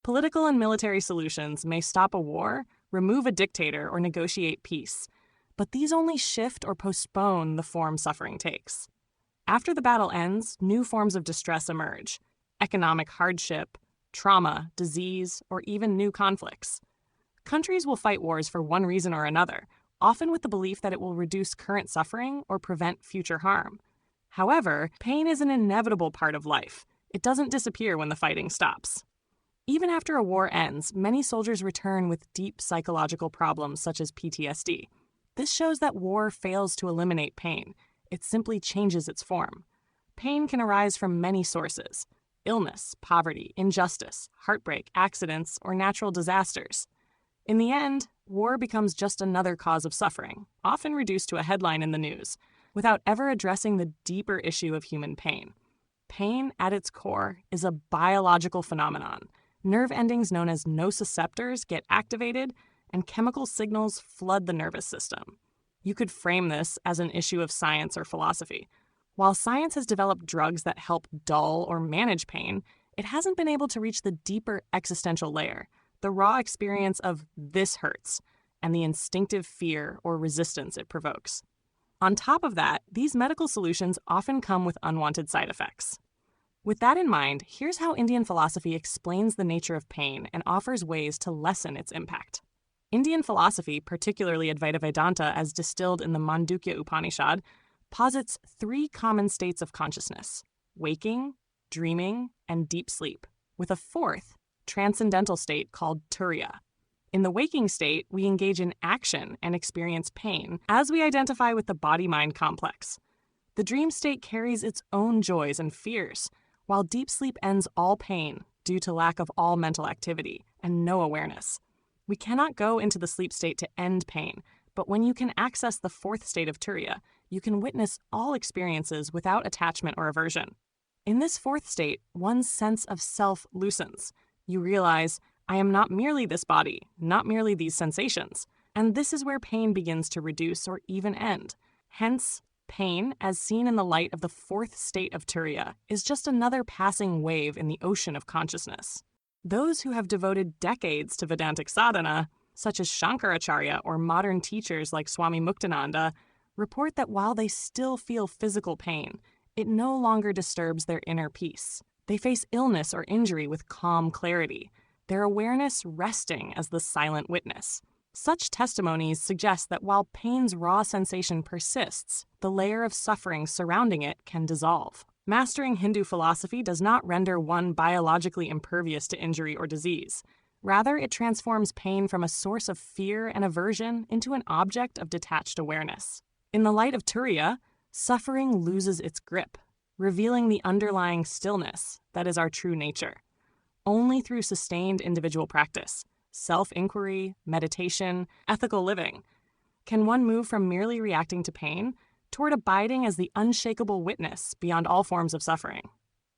Political and military solutions may stop a war, remove a dictator, or negotiate peace, but these only shift or postpone the form suffering takes. After the battle ends, new forms of distress emerge: economic hardship, trauma, disease, or even new conflicts. Countries will fight wars for one reason or another, often with the belief that it will reduce current suffering or prevent future harm. However, pain is an inevitable part of life. It doesn't disappear when the fighting stops. Even after a war ends, many soldiers return with deep psychological problems such as PTSD. This shows that war fails to eliminate pain. It simply changes its form. Pain can arise from many sources: illness, poverty, injustice, heartbreak, accidents, or natural disasters. In the end, war becomes just another cause of suffering, often reduced to a headline in the news, without ever addressing the deeper issue of human pain. Pain, at its core, is a biological phenomenon. Nerve endings known as nociceptors get activated, and chemical signals flood the nervous system. You could frame this as an issue of science or philosophy. While science has developed drugs that help dull or manage pain, it hasn't been able to reach the deeper existential layer, the raw experience of "this hurts," and the instinctive fear or resistance it provokes. On top of that, these medical solutions often come with unwanted side effects. With that in mind, here's how Indian philosophy explains the nature of pain and offers ways to lessen its impact. Indian philosophy, particularly Advaita Vedanta as distilled in the Mandukya Upanishad, posits 3 common states of consciousness: waking, dreaming, and deep sleep, with a 4th, transcendental state called turiya. In the waking state, we engage in action and experience pain as we identify with the body-mind complex. The dream state carries its own joys and fears, while deep sleep ends all pain due to lack of all mental activity and no awareness. We cannot go into the sleep state to end pain, but when you can access the 4th state of turiya, you can witness all experiences without attachment or aversion. In this 4th state, one's sense of self loosens. You realize, I am not merely this body, not merely these sensations. And this is where pain begins to reduce or even end. Hence, pain, as seen in the light of the 4th state of turiya, is just another passing wave in the ocean of consciousness. Those who have devoted decades to Vedantic sadhana, such as Shankaracharya or modern teachers like Swami Muktananda, report that while they still feel physical pain, it no longer disturbs their inner peace. They face illness or injury with calm clarity, their awareness resting as the silent witness. Such testimonies suggest that while pain's raw sensation persists, the layer of suffering surrounding it can dissolve. Mastering Hindu philosophy does not render one biologically impervious to injury or disease. Rather, it transforms pain from a source of fear and aversion into an object of detached awareness. In the light of turiya, suffering loses its grip, revealing the underlying stillness that is our true nature. Only through sustained individual practice, self-inquiry, meditation, ethical living, can one move from merely reacting to pain toward abiding as the unshakable witness beyond all forms of suffering.